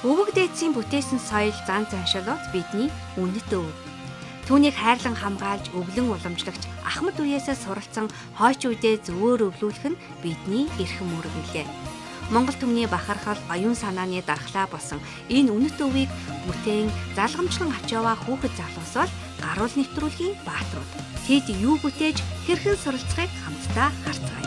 Өвөг дээдсийн бүтээсэн соёл зан заншилт бидний үнэт өв. Түүнийг хайрлан хамгаалж өвлөн уламжлагч Ахмад үеэсээ суралцсан хойч үедээ зөвөр өвлүүлэх нь бидний эрхэм үүрэг билээ. Монгол түмний бахархал, оюун санааны дархлаа болсон энэ үнэт өвийг бүтээн залгамжлан авч яваа хүүхэд залуус бол гаруул нэвтрүүлгийн бааtruуд. Тэд юу бүтээж хэрхэн суралцахыг хамтдаа харцгаая.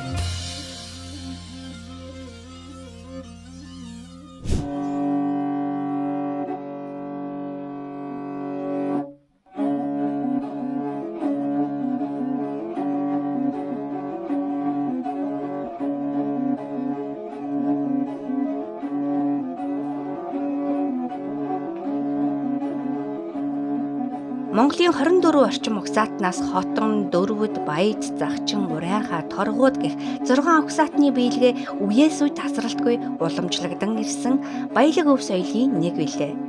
Монголын 24 орчим угсаатнаас хотон, дөрвөд, баяд, загчин, урайхаа, торгууд гэх 6 угсаатны биелгээ үеэс үе тасралтгүй уламжлагдан ирсэн баялаг өв соёлын нэг билээ.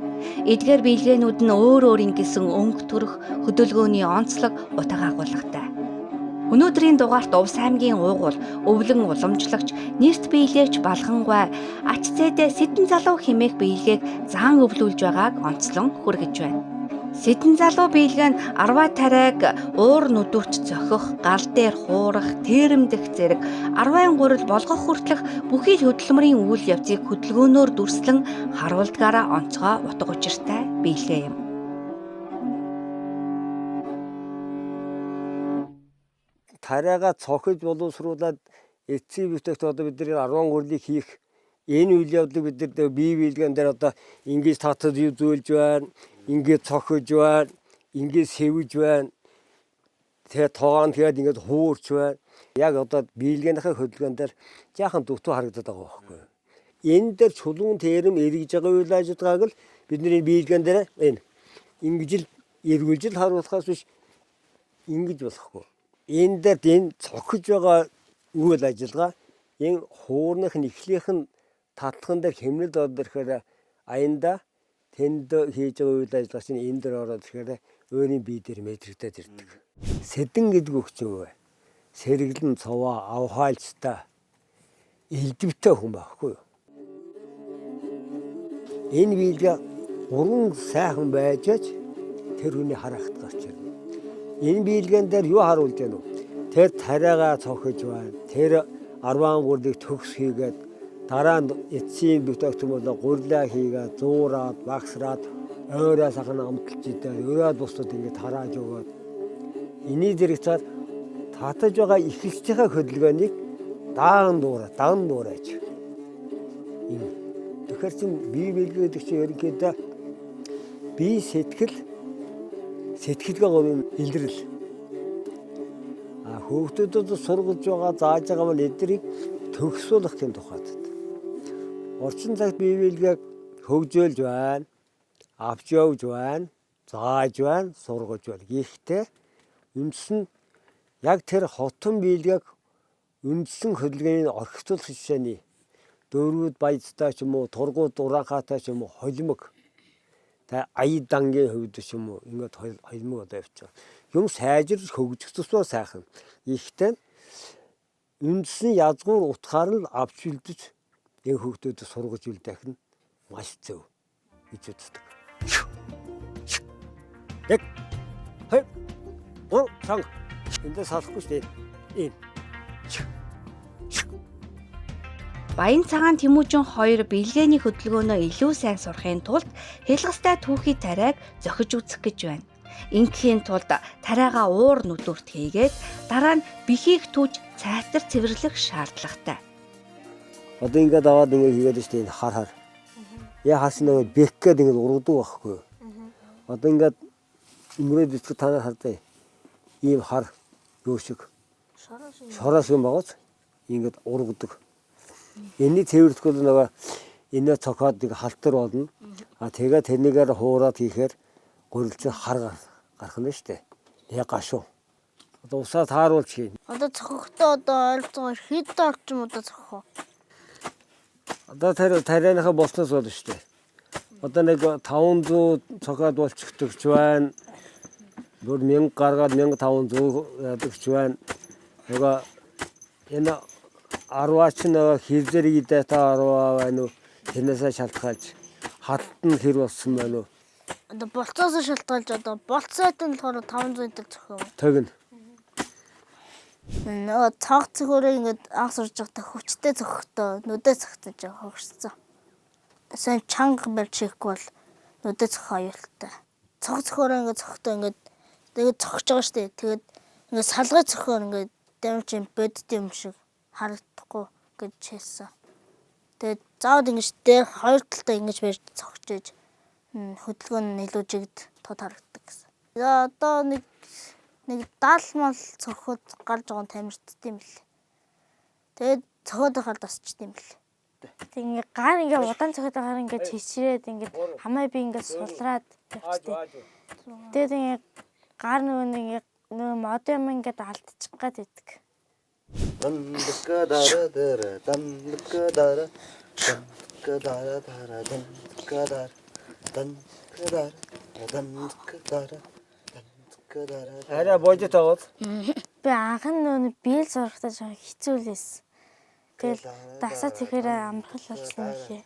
Эдгээр биелгээнүүд нь өөр өөр ингэсэн өнгө төрх хөдөлгөөний онцлог утга агуулгатай. Өнөөдрийн дугаарт Увс аймгийн уугуул өвлөн уламжлагч нэрт биелэгч Балгангуй ач зээдээ Сэдэн залуу хэмээх биелгээг заан өвлүүлж байгааг онцлон хүргэж байна. Сэдэн залуу биелгээ нь арваа тариаг уур нүдүрт зохих, гал дээр хуурах, тэрэмдэх зэрэг арвайн гурил болгох хүртэлх бүхий л хөдөлмөрийн үйл явцыг хөдөлгөөнөөр дүрслэн харуулдгаараа онцгой утга учиртай биелгээ юм. Тариагаа цохиж боловсруулад эцсийн бүтээгт одоо бидний 10 гурилыг хийх энэ үйл явдлыг бид нар бие биелгэн дээр одоо ингэж татаж зөөлж байна. Ингээд цохиж байна, ингээд сэвж байна. Тэгээ тоогоон тэгээд ингээд хуурч байна. Яг одоо биелгийнхээ хөдөлгөөн дээр жаахан дутуу харагдаад байгаа байхгүй. Энэ дээр чулуун тэрэм эргэж байгаа үйл ажиллагааг л бидний биелгэн дээр энэ ингэж л эргүүлж л харуулахаас биш ингэж болохгүй. Энэ дээр энэ цохиж байгаа үйл ажиллагаа энэ хуурных нь эхлийнх нь татхан дээр хэмнэлд ороод ирэхээр аянда тэнд хийж байгаа үйл ажиллагаа чинь энэ дээр ороод ирэхээр өөрийн бие дээр мэдрэгдээд ирдэг. Сэдэн гэдэг үг чинь юу вэ? Сэргэлэн цовоо авхайлцтай элдвтэй хүн байхгүй юу? Энэ биелгээ гурван сайхан байжж тэр хүний харахт гарч ирнэ. Энэ биелгэн дээр юу харуулж байна вэ? Тэр тариагаа цохиж байна. Тэр 10 гурилыг төгс хийгээд дараа нь эцсийн бүтээгдэхүүн болоо гурилаа хийгээд зуураад багсраад ойроо сахна амталж идээд өрөөд бусдад ингээд тарааж өгөөд эний зэрэгцээр татаж байгаа ихэлцийнхээ хөдөлгөөнийг даан дуурайж энэ тэгэхээр чин бие биелгээ гэдэг чинь ерөнхийдөө бие сэтгэлгээ говийн илрэл хүүхдүүдэд сургаж байгаа зааж байгаа бол эдрийг төгсүүлэхийн тухайд орчин цагт бие биелгээг хөгжөөлж байна, авч явж байна, зааж байна, сургаж байна. Гэхдээ үндс нь яг тэр хотон биелгээг үндсэн хөдөлгөөний орхитуулах хичээний дөрвөд баяцтай ч юм уу, тургууд ураахаатай ч юм уу, холимог та аяд дангийн хувьд ч юм уу ингээд холимог одоо явчих. Юм сайжирч хөгжих тусмаа сайхан. Гэхдээ үндсэн язгуур утгаар нь авч үлдэж энэ хүүхдүүдэд сургаж үлдээх нь маш зөв гэж үздэг. Яг хай санг энэ салахгүй шүү дээ. Баян цагаан Тэмүүжин 2 биелгээний хөдөлгөөнөө илүү сайн сурахын тулд хэлгастай түүхий тариаг зохиж үзэх гэж байна. Ингийн тулд тариагаа уур нүдүрт хийгээд дараа нь бихийг түүж цайтар цэвэрлэх шаардлагатай. Одоо ингээд аваад ингээд хийгээд штэ энэ хар. Яа хасна бэх гээд ингээд ургадаг байхгүй. Одоо ингээд өнгөрөөд ицэх танаар хардаа. Ийм хар юу шиг. Шороос юм багц. Ингээд ургадаг. Энэний цэвэрлэх бол нөгөө энэ цохоод нэг халтар болно. Тэгээд тэрнийгээр хуураад хийхээр гурилч хар гарах нь штэ. Яг гашуу. Одоо усаа тааруулж хийн. Одоо цохохтой одоо ойролцоогоор хэд орчим удаа цохох вэ? Одоо тарианыхаа болсноос болно шүү дээ. Одоо нэг 500 цохоод болчихдогч байна. Бүр 1000 гаргаад 1500 ядагч байна. Нөгөө энэ 10-аач нэг хизэр идэ та 10 байна уу? Тэрнээсээ шалтгаалж хатд нь хэр болсон байна уу? Одоо болцоос шалтгаалж одоо болцоод нь болохоор 500 тал зөхөө. Тэгнь. Нөгөө цаг цөхөөрөө ингээд анх сурж байхдаа хүчтэй зөхөхдөө нүдээ цогцож хогшсон. Сайн чанга барьж хийхгүй бол нүдээ зөх аюултай. Цаг цөхөөрөө ингээд зөхөхдөө ингээд тэгээд зогсож байгаа шүү дээ. Тэгээд ингээд салгай цөхөөр ингээд дамж юм бодд юм шиг харагдахгүй гэж хэлсэн. Тэгээд заавал ингэж дээр хоёр талтай ингэж барьж цогцож хөдөлгөөн нь илүү жигд тод харагддаг гэсэн. Одоо нэг 70 мал цохоод гарч байгаа нь тамирчд юм бэл. Тэгээд цохоод байхаар тасчд юм бэл. Тэг ингээ гар ингээ удаан цохоод байхаар ингээ чичрээд ингээ хамаа би ингээ сулраад явчихдаг. Тэгээд ингээ гар нөгөө модем ингээ алдчих гад байдаг. Арай бодит аваад. Би анх нь нөгөө биел сурахтаа жоо хэцүүлээс. Тэгэл дасаа тэгэхээр амархал болсон юм лээ.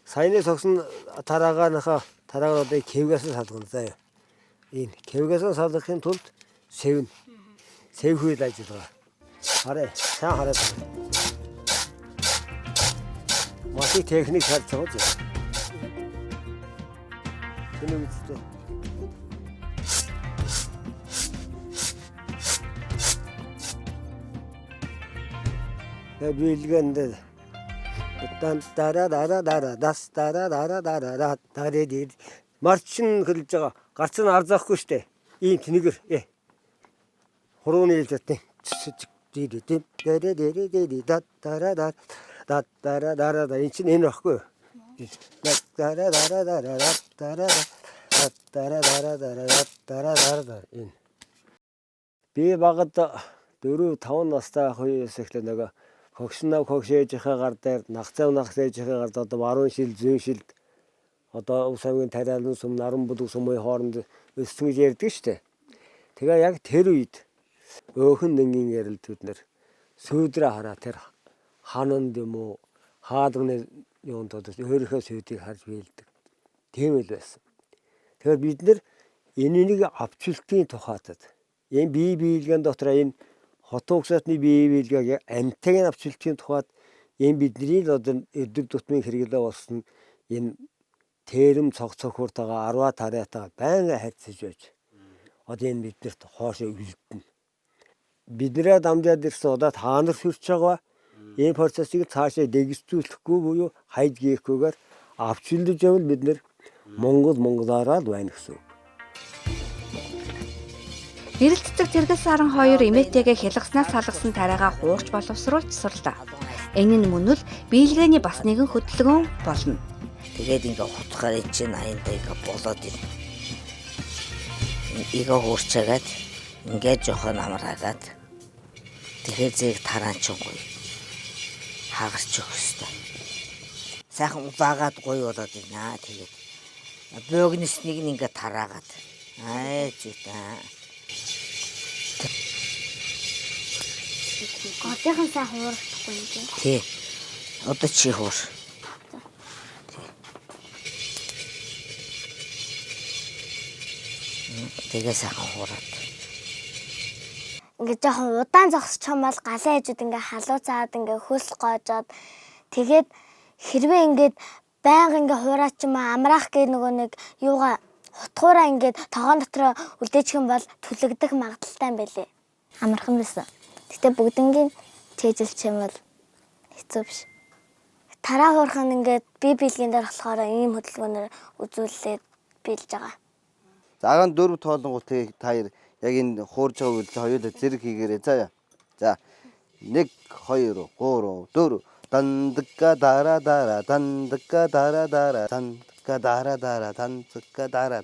Саяны согсон тараагаанахаа одоо кевгээс салгана заяа. Энэ кевгээс салгахын тулд сэвнэ. Сэвхүүл ажиллагаа. Хараа, сайн хараад. Машин техник харж байгаа зү. Тэний үстэй. Билгэнд марчин хэлж байгаа. Гарц нь арзаахгүй штэ. Ийм тэнэгэр. Хурууны хэлжтэй. Энэ чинь энэ байхгүй. Би багад 4-5 настай хоёрс эхлээ нөгөө хогшноо хогшээжийнхээ гар дээр нагцээжийнхээ гар одоо 10 шил 100 шил одоо усавын тариалан сум наран бүлэг сумын хооронд өссөн гэж ярьдаг штэ. Тэгээ яг тэр үед өөхөн нэнгийн ярилд бид нэр сүйдрээ хараа тэр хананд юм уу хаадганы юунд одоо өөрийнхөө сүйдийг харж биелдэг. Тийм л байсан. Тэгэхээр бид нэр энийг авчлтын тухайтад энэ бие биелгэн дотор энэ хотын угсаатны бие биелгийг амтгийн авчлтын тухайд энэ бидний л одоо өдөр тутмын хэрэглээ болсон энэ тэрэм цогцохуртайгаа 10 тариатайгаа байнга хайцаж байж. Одоо энэ биднэрт хоошоо үлдэнэ. Биднээ дамжаад ирсэн удаа та нар хүрч байгаа энэ процессыг цаашаа дэгсцүүлэхгүй буюу хайж гиехгүйгээр авчилж явбал бид нэр Монголаараа л байна гэсэн үг. Гэрэл цэцэг Тэргээс Саран 2 эмээтэйгээ хялгаснаас салгасан тариагаа хуурч боловсруулж сурлаа. Энэ нь мөн л биелгээний бас нэгэн хөдөлгөөн болно. Тэгээд ингээ хутгаар чинь аяндаа ингээ болоод ин. Игээ хуурчаагаад ингээ жоохон амраагаад тэгэхээр зэрэг тараанчгүй хагарч өгөх хэвээр. Сайхан узаагаад гоё болоод байна. Тэгээд богноснийг ингээ тараагаад зүйтэй. Годынхан сайн хуурахгүй юм тийм. Тий. Одоо чи хуур. Тэгээ сайхан хуураад. Ингээ жоохон удаан зогсож байгаа бол галын хажууд ингээ халууцаад ингээ хөлс гоожоод тэгээд хэрвээ ингээд байнга ингээ хуураач юм амраах гээ нөгөө нэг юугаа хутгаараа ингээд тогоон дотроо үлдээчих юм бол түлэгдэх магадaltaй юм байлээ. Амархан байсан. Гэтэ бүгднгийн чэйжилч юм бол хэцүү биш. Тараа хуурхан ингээд бие биелгийн дээр болохоор ийм хөдөлгөөнөөр үзүүлээд биелж байгаа. Загаан 4 тоолонгууд та яг энэ хуурж байгаа үйл хоёулаа зэрэг хийгээрэй заяа. За 1 2 3 4 дандка дара дара дандка дара дара дандка дара дара дандка дара.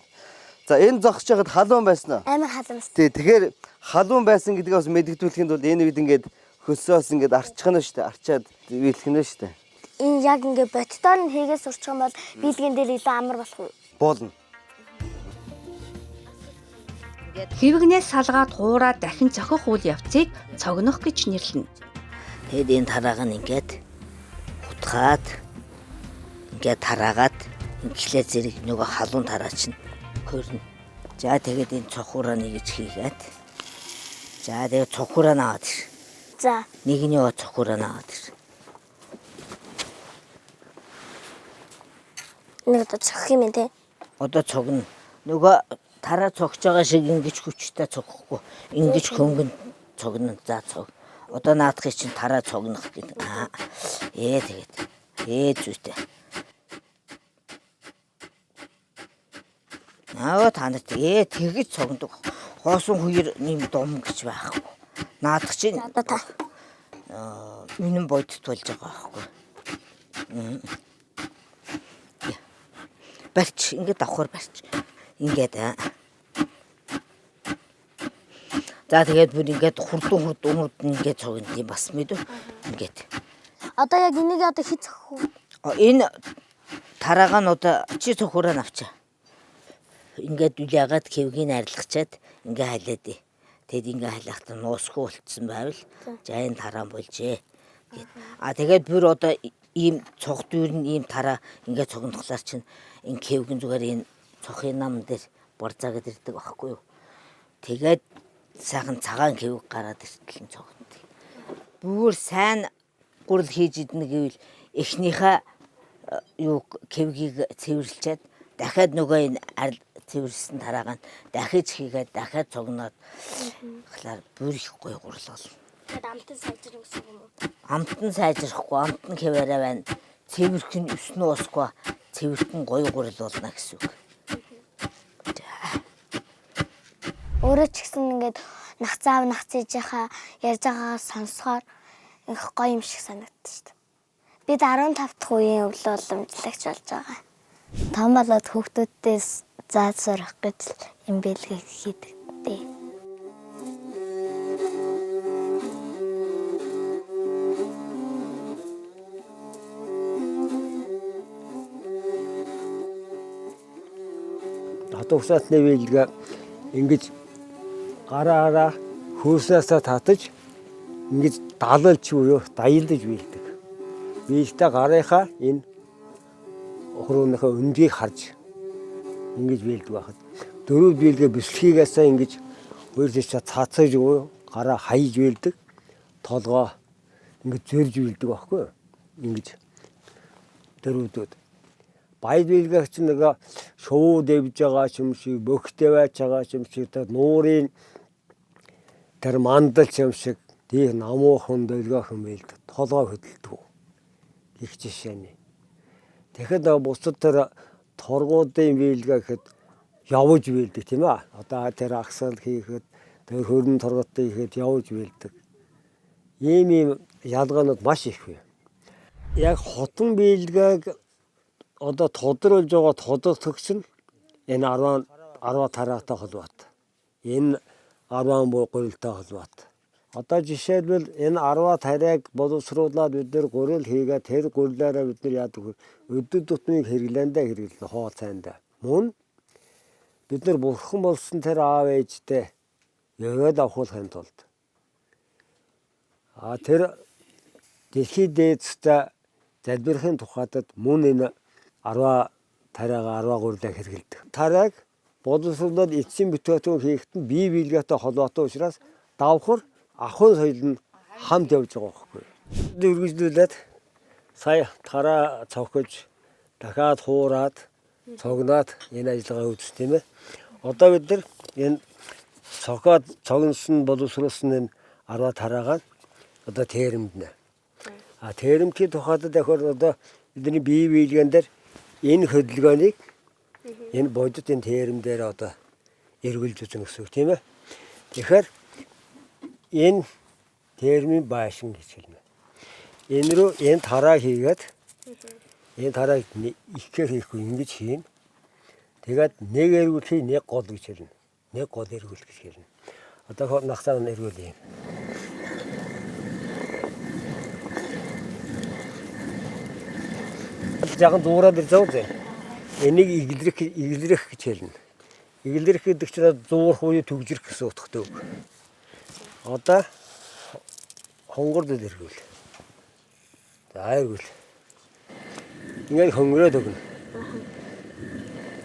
За энэ зогсож байгаад халуун байсан уу? Амар халуун. Тий, тэгэхээр халуун байсан гэдгийг бас мэдгдүүлэхэд бол энэ үед ингээд хөсөөс ингээд арчих нь шүү дээ. Арчаад биелэх нь шүү дээ. Энэ яг ингээд ботдоор нь хийгээ сурчих юм бол биелгэн дээр илүү амар болох уу? Болно. Хэвгнээс салгаад хуураад дахин цохих үйл явцыг цогнох гэж нэрлэнэ. Тэгэд энэ тарааг нь ингээд хутгаад ингээд тараагаад Инглээ зэрэг нөгөө халуун тараа чинь хөрнө. За тэгээд энэ цохороо нэгж хийгээд. За тэгээд цохороо наваад ир. За. Нэгний цохороо наваад ир. Нэг одоо цохих юм те. Одоо цогно. Нөгөө тараа цогж байгаа шиг ингэж хүчтэй цогохгүй. Ингэж хөнгөн цогно. За цог. Одоо наадахыг чинь тараа цогнох гэдэг. Тэгээд. Зүйтэй. Танарт тэгэж цогндог. Хоосон хоёр нэм дом гэж байхгүй. Наадах чинь Одоо та. минь бодит болж байгаа байхгүй. Барьч ингээд давхар барьч. Ингээд За тэгээд бүр ингээд хурдан ингээд цогно юм бас мэдв. Ингээд. Одоо яг энийг одоо хий цохих уу? Энэ тараага нь одоо чи цохороо навчаа. Ингээд үл ягаад кевгийг арилгачаад ингээ хайлаад ий. Тэгэд ингээ хайлахтаа нуусгүй болцсон байвал за энэ тараа болжээ гэд. Тэгээд бүр одоо ийм цог дүүр нь ийм тараа ингээ цогнохлаар чинь энэ кевгийн зүгээр энэ цохын нам дээр борзаагаад ирдэг байхгүй юу. Тэгээд сайхан цагаан кевг гараад иртэл цогнод. Бүр сайн гурал хийж идэнэ гэвэл эхнийхээ юу кевгийг цэвэрлчээд дахиад нөгөө энэ цэвэрлсэн тараага дахиж хийгээд дахиад цогноод хлаар бүр их гоё гурал болно. Тэгээд амтан сайжрах гэсэн юм уу? Амтан сайжрахгүй, амтан хэвээрээ байна. Цэвэрх нь өснө усгүй, цэвэрхэн гоё гурал болно гэсэн үг. Өөрөө ч гэсэн ингээд нахцаав нахцижийнхаа ярьж байгаагаа сонсохоор их гоё юм шиг санагддаг шүү дээ. Бид 15 дахь үеийн өвлөө уламжлагч болж байгаа. Том болоод хүүхдүүдээс зааж сурах гэж юм бэлгээ хийдэг дээ. Хатуу угсаатны биелгээ ингэж гараараа хөөсөөсөө татаж ингэж далалж буюу даялдаж биелдэг. Биелтэ гарынхаа энэ охрууныхаа өндгийг харж ингэж биелдэг байхад дөрөв биелгээ бэлтгэгээсээ ингэж хоёр тийш цаацаж буюу гараа хаяж биелдэг. Толгоо ингэж зөрж биелдэг байхгүй юу? Ингэж дөрөвдүүд баяд биелгээ чинь нэг шувуу дэвж байгаа юм шиг, бөхтэй байж байгаа юм шиг, тэр нуурын тэр мандал юм шиг тийг намуухан дэлгөөхэн биелдэг. Толгой хөдөлдөг. Их жишээний. Тэгэхэд бусад тэр торгуудын биелгээ гэхэд явж биелдэг тийм ээ. Одоо тэр агсал хийхэд, тэр хөрөн торготыг хийхэд явж биелдэг. Ийм ялгаанууд маш их бай. Яг хотон биелгээг одоо тодруулж байгаа тодорхойлогч нь энэ 10 тараатай холбоотой. Энэ 10 гурилтай холбоотой. Одоо жишээлбэл энэ 10 тариаг боловсруулаад бид нэр гурил хийгээд тэр гурилаараа бид нар яадаг өдөр тутмын хэрэглэндээ хэрэглэн хоо цайндаа. Мөн бид нар бурхан болсон тэр аав ээжтэй яваад авахын тулд тэр дэлхийд дээдстэй залбирахын тухайд мөн энэ 10 тариага 10 гурилаа хэрэглэдэг. Тариаг боловсруулаад эцсийн бүтээгдэхүүн хийхэд нь бие биелгээтэй холбоотой учраас давхар ахуй соёл нь хамт явж байгаа байхгүй. Үргэлжлүүлээд сая тараа цогж дахиад хуураад цогноод энэ ажиллагаа үзсэн тийм ээ. Одоо бид нар энэ цогоод цогнсон боловсруулсан энэ 10 тараагаа одоо тэрэмднэ. Тэрэмтийн тухайд дахиад одоо бидний бие биелгэн дээр энэ хөдөлгөөнийг энэ бодит энэ тэрэм дээр одоо эргүүлж үзэн гэсэн үг тийм ээ. Тэгэхээр энэ термийн байшин гэж хэлнэ. Энэ рүү энэ тараа хийгээд энэ тарааг ихээр хийхгүй ингэж хийн. Тэгээд нэг эргүүлэх нэг гол гэж хэлнэ. Нэг гол эргүүл гэж хэлнэ. Одоо нахсаа эргүүл юм. Жаахан дуурайд ирж байгаа үү? Энийг иглэрэх гэж хэлнэ. Иглэрэх гэдэг чинь зуурх уу төгжрөх гэсэн утгатай үг. Одоо хонгорд эргүүл. За эргүүл. Ингээд хөнгөрөөд өгнө.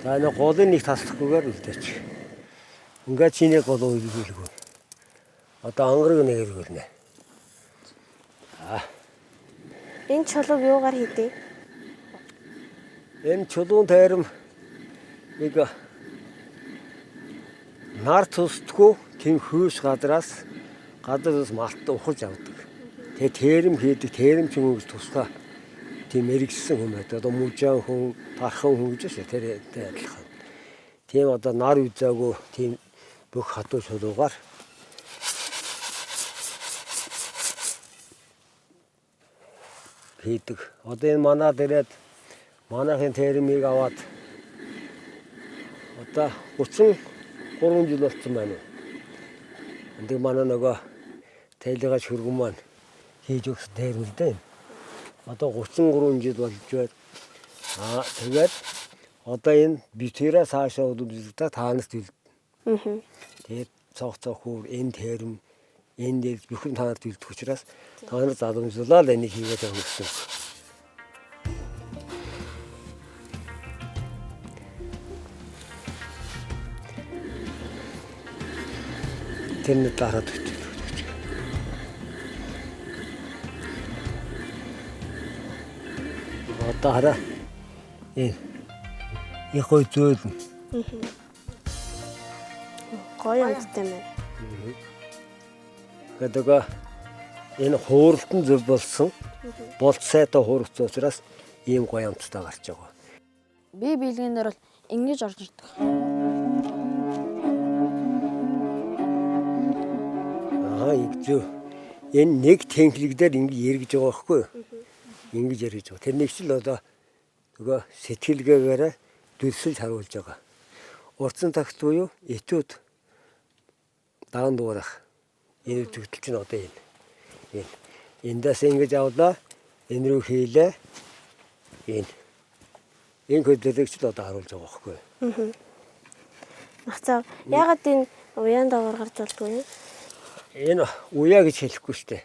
За энэ голын нэг таслахгүйгээр үлдээч. Ингээд чиний гол үйлгүүлгүй. Одоо ангараг нэг хэрэглэнэ. Энэ чулууг юугаар хийдэг? Энэ чулуун тайрам нэг нар тусдгүй тэм хөөс гадраас малт ухаж авдаг. Тэгээ тэрэм хийдэг, тэрэмчин хүн тусгай тийм мэрэгсэн хүн байдаг. Одоо мужаан хүн, тархан хүн гэж байна. Тэр адилхан. Тийм одоо нар үзаагүй тийм бүх хатуу чулуугаар хийдэг. Одоо энэ манад ирээд манайхын термийг аваад одоо 33 жил болсон байна. Энд манай нөгөө тайлгаж хөргөн маань хийж өгсөн терм л дээ. Одоо 33 жил болж байна. Тэгээд одоо энэ битээрээс хаашаа удаа таанаас тэл. Тэгээд цог хөр энэ терм энэ дээр бүхэн таанаас төлдөг учраас таанаас заламжлуулаад энийг хийгээд явах гэсэн. Тэрний дараад өгч. Одоо хараа. Их гой зөөл. Гоё амттай байна. Гэдэг энэ хууралтан зөв болсон. Болт сайтай хуурц учраас ийм гоё амттай гарч байгаа. Би биелгэнээр бол ингэж орж ирдэг. Игзүү. Энэ нэг тэнхлэгдээр ингэ эргэж байгаа байхгүй юу? Ингэж эргэж байгаа. Тэр нэг ч л одоо нөгөө сэтгэлгээгээр дүрсэлж харуулж байгаа. Урдсан тагт буюу этюд даан дуурах. Энэ төгтөл чинь одоо энэ. Эндээс ингэж авлаа. Энэ рүү хийлээ. Энэ хөдөлгөөч л одоо харуулж байгаа байхгүй юу? Мацаа ягаад энэ уяан дагаар гарч болдгоо юм? Энэ уяа гэж хэлэхгүй шүү дээ.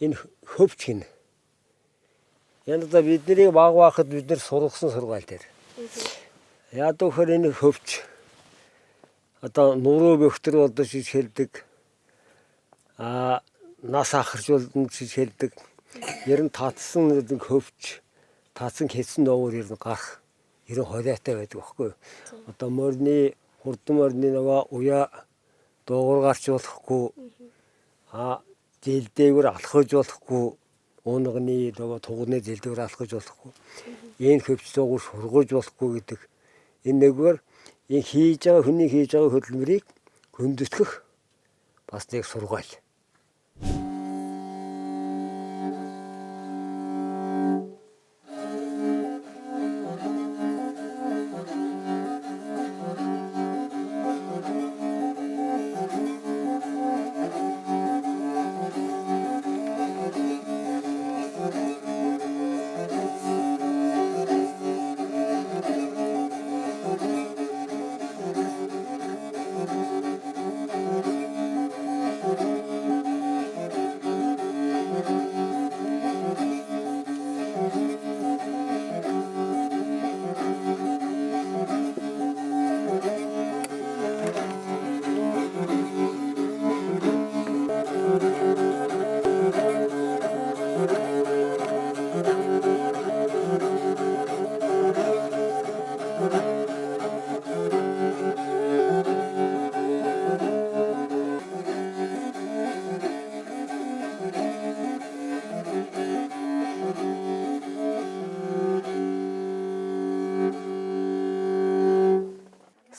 Энэ хөвч гин. Энэ одоо бидний баг байхад бид нэр сургасан сургаал дээр. Яад өгөхөр энэ хөвч одоо нуруу бөхтөр болдож хэлдэг. Нас ахаржуулдан хэлдэг. Ер нь татсан нэг хөвч, татсан хэсэн доогоор ер нь гарах. Ер нь хойлоотой байдаг байхгүй юу? Одоо морины хурдан морины нөгөө уяа доогоор гарч болохгүй. Зэлдээгүүр алхаж болохгүй. Унганы нөгөө тугны зэлдээгүүр алхаж болохгүй. Энэ хөвч доогоор сургаж болохгүй гэдэг. Энэ нэгээр энэ хийж байгаа хүний хийж байгаа хөдөлмөрийг хөндөсгөх бас нэг сургаал.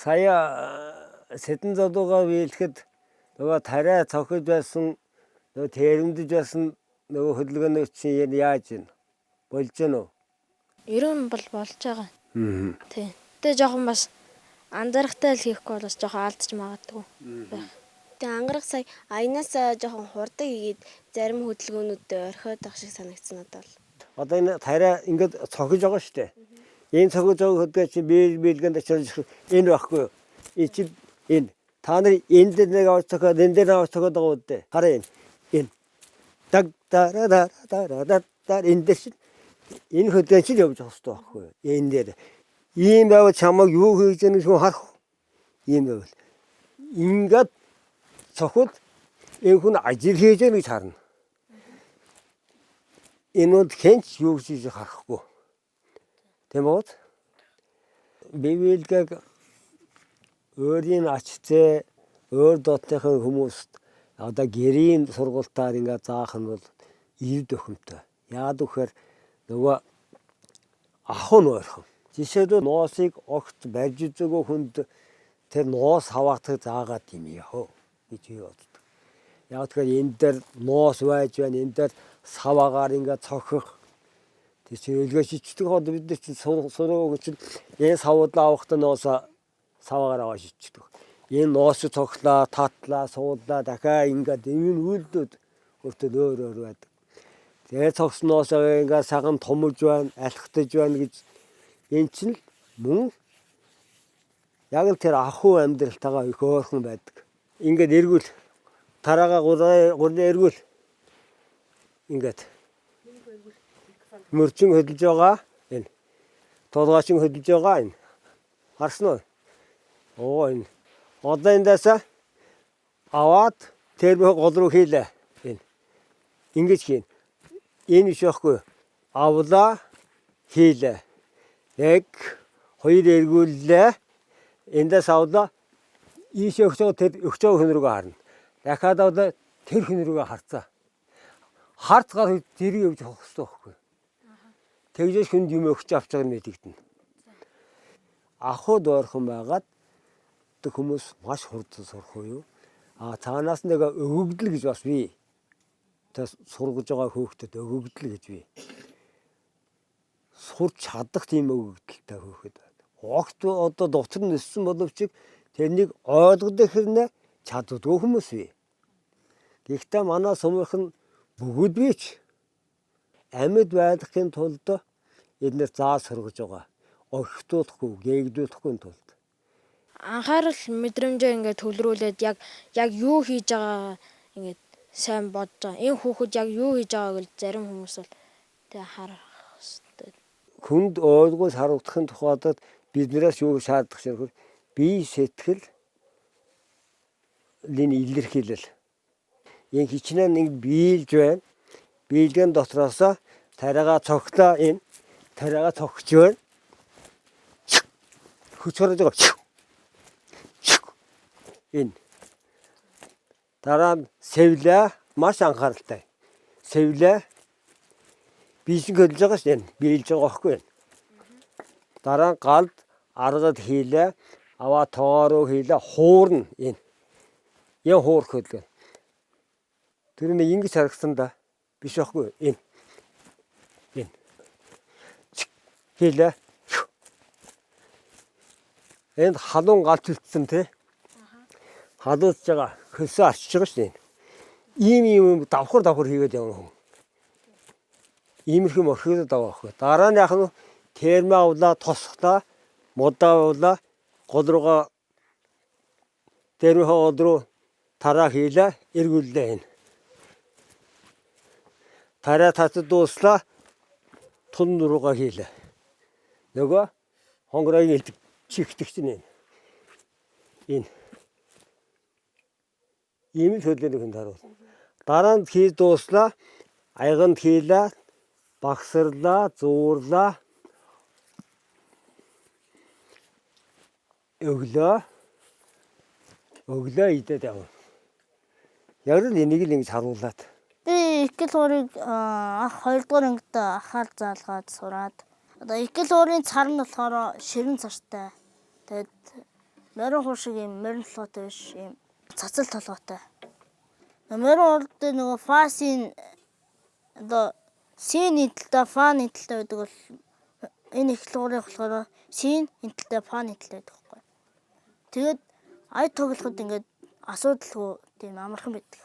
Сая Сэдэн зодуугаа биелэхэд нөгөө тариа цохиж байсан нөгөө тэрэмдэж байсан нөгөө хөдөлгөөний чинь яаж ийн болж гэнэ үү? Ерөн бол болж байгаа. Тий. Тэгээ жоохон бас анзаарахтай л хийхгүй бол бас жоохон алдчих магадгүй. Тэгээ ангарах сая аянаас жоохон хурдан хийгээд зарим хөдөлгөөнүүдэд орхиод байх шиг санагдсан надад бол. Одоо энэ тариа ингээд цохиж байгаа шүү дээ. Энэ цохиж байгаа хөдөлгөөн чинь биелгэнд очиж энэ байхгүй юу? Энэ та нар энэ дээр нэг авч цохоод энэ дээр авч цохоод байгаа үү дээ. Хараа энэ даг дараа энэ дээр чинь энэ хөдөлгөөн чинь явж байгаа хэрэгтэй байхгүй юу? Энэ дээр Ийм байвал чамайг юу хийж яах нь харах. Ийм байвал. Ингээд цохол энэ хүн ажил хийж яах гэж харна. Энэ хэнч юу хийж харахгүй. Тийм үү? Библиэг өөрийн ачцээ өөр дотныхын хүмүүст одоо гэрийн сургалтаар ингээд заах нь бол ирд өхөмтэй. Яад гэхээр нөгөө ахын ойрхон. Жишээлбэл ноосыг огт барьж үзээгүй хүнд тэр ноос хаваатах заагаад юм яах гэж би боддог. Яг тэгэхээр энэ дээр ноос байж байна, энэ дээр саваагаар ингээд цохих. Тэр чинь ölгөө шичдэг хоод бид нар чинь сурууг чинь энэ савуудлаа авахтаа ноос саваагаар аваа шичдэг. Энэ ноос цохлаа, татлаа, суулаа дахиад ингээд энэ үйлдэлд өөртөө өөр байдаг. Тэгээ цогсноос ингээд саган томж байна, алхтаж байна гэж энэ чинь мөн яг л тэр ахуй амьдралтайгаа их ойрхон байдаг. Ингээд эргүүл тараага гурны эргүүл ингээд мөрчин хөдөлж байгаа энэ толгойчин хөдөлж байгаа энэ харсан уу? Оо энэ одоо эндээс аваад тэр бүх гол руу хийлээ энэ ингэж хийн. Энэ биш байхгүй авлаа хийлээ. Яг хоёр эргүүллээ. Эндээс авлаа ийшээ өгчөө тэр өгчөө хүн рүүгээ харна. Дахиад авлаа тэр хүн рүүгээ харцаа. Харц гар зэрэг явж авах хэрэгтэй байхгүй. Тэгжээс хүнд юм өгч авч байгаа нь мэдэгдэнэ. Ахуд ойрхон байгаад хүмүүс маш хурдан сурах уу. Цаанаас нэг өгөгдөл гэж бас бий. Тэс сургаж байгаа хүүхдэд өгөгдөл гэж бий. Сурч чадах тийм өгөгдөлтэй хүүхэд байна. Огт одоо доктор нь өссөн боловч тэрнийг ойлгох хэрнээ чаддгүй хүмүүс бий. Гэхдээ манай сумынхан бүгд бийч амьд байхын тулд эдгээр заа сургаж байгаа. Орхитуулахгүй, гээгдүүлэхгүй тулд. Анхаарал мэдрэмжээ ингээд төвлөрүүлээд яг юу хийж байгаа ингээд сайн бодож байгаа. Энэ хүүхэд яг юу хийж байгааг л зарим хүмүүс бол тэг харах хэрэгтэй. Хүнд ойлгож харуулахын тухайд биднээс юу шаардах ширхэг бие сэтгэл лин илэрхийлэл. Энэ хичнээн нэг биелж байна. Биелгэн дотроос тариагаа цогтлоо энэ тариагаа цогч байна. Хүч харж байгаа. Энэ дараа нь сэвлээ маш анхааралтай. Сэвлээ бийсэн хөдлөж байгаа шүү дээ. Биелж байгаа байхгүй. Дараа нь галд аргад хийлээ. Аваа тоороо хийлээ. Хуурна энэ. Яа хуур хөдлөө. Тэр нэг ингэж харагсан да. Биш байхгүй. Энэ. Хийлээ. Энд халуун галт үлдсэн тий. Халуурж байгаа хөлсөө арчиж байгаа шүү дээ. Ийм давхар хийгээд явна хүн. Иймэрхүү морхиод байгаа байхгүй. Дараа нь яах нь термэ авлаа, тосглаа, модаа авлаа, гол руугаа тэрхүү гол руу тараа хийлээ, эргүүллээ энэ. Тараа татд дууслаа, тун руугаа хийлээ. Нөгөө хонгорыг чихдэг чинь энэ. Ийм л хөдлөлийн хүн харуул. Дараа нь хийж дууслаа, аяганд хийлээ, багсарлаа, зуурлаа. Өглөө идээд явна. Яг л энийг л ингэж харуулад. Би ихгэл уурыг анх 2 дугаар ангид ахаар заалгаад сураад. Одоо ихгэл уурын цар нь болохоор ширэн цартай. Тэгээд морин хуу шиг юм морин толгойтой биш юм цацал толгойтой. Морин урд нөгөө фасын одоо син нийтлэлтэй фа нийтлэлтэй байдаг бол энэ ихгэл уурыг болохоор син нийтлэлтэй фа нийтлэлтэй байдаг байхгүй. Тэгээд ая тоглоход ингээд асуудалгүй тийм амархан байдаг.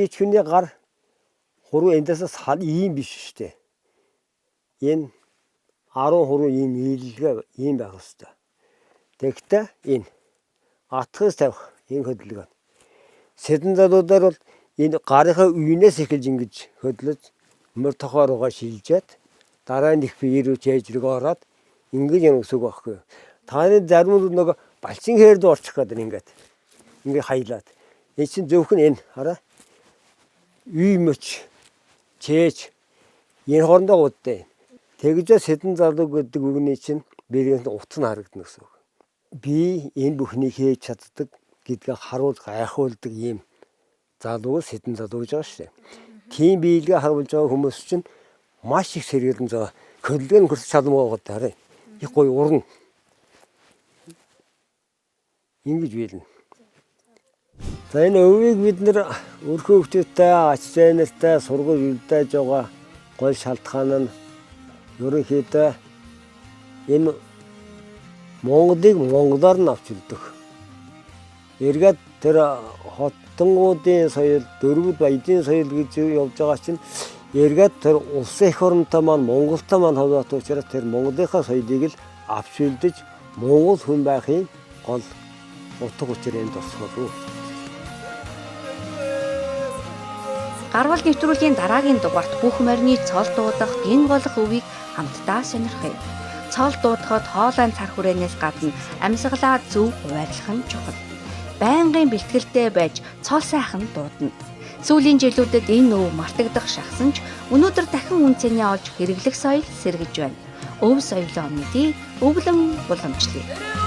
Бийч хүний гар хуруу эндээс сал ийм биш штэ. Энэ 10 хуруу ийм ийлгээ ийм байх хэвээр. Тэгэхдээ энэ атгаас тавих энэ хөдөлгөөн. Сэдэн залуудаар бол энэ гарынхаа үеийнээс эхэлж ингэж хөдлөж мөр тохоо руугаа шилжээд дараа нь их бие рүү чэйж рүү ороод ингэж юм өсөг байхгүй. Таны зарим нь нөгөө балчин хэрд орчих гэдэг ингээд. Ингээ хайлаад. Энэ чинь зөвхөн энэ хараа. Үй мөч чээж энэ хоорондоо удаа. Тэгж сэдэн залуу гэдэг үгний чинь бэрээс утас нь харагдана гэсэн үг. Би энэ бүхнийг хийж чаддаг гэдгээ харуул гайхуулдаг юм залуу сэдэн залуу гэж байгаа шүү дээ. Тийм биелгээ харуулж байгаа хүмүүс чинь маш их сэргэлэн заа хөдөлгөөн хөрс чадмаагаад хараа. Их гоё урна. Ингэж биелнэ. За энэ өвийг бид нэр өрхөө хөвчтэй ач зээнэртэй сургууль үлдээж байгаа гол шалтгаан нь ерөнхийдөө энэ Монголыг монголоор нь авч үлдэх. Эргээд тэр хотонгуудын соёл, дөрвөд баяжийн соёл гэж явж байгаа чинь эргээд тэр улс эх оронтой маань Монголтой маань хаваад учраас тэр Монголынхаа соёлыг л авч үлдэж монгол хүн байхын гол утга учир энд тусгал. Гарвал нэвтрүүлгийн дараагийн дугаарт бүх морины цол дуудах гин болох өвийг хамтдаа сонирхъя. Цол дуудахад хоолойн цар хүрээнээс гадна амьсгалаа зөв хуваарлах нь чухал. Байнгын бэлтгэлтэй байж цол сайхан дуудана. Сүүлийн жилүүдэд энэ өв мартагдах шахсан ч өнөөдөр дахин үн цэнэ олж хэрэглэх соёл сэргэж байна. Өв соёлоо мэдээ, өвлөн уламжлая.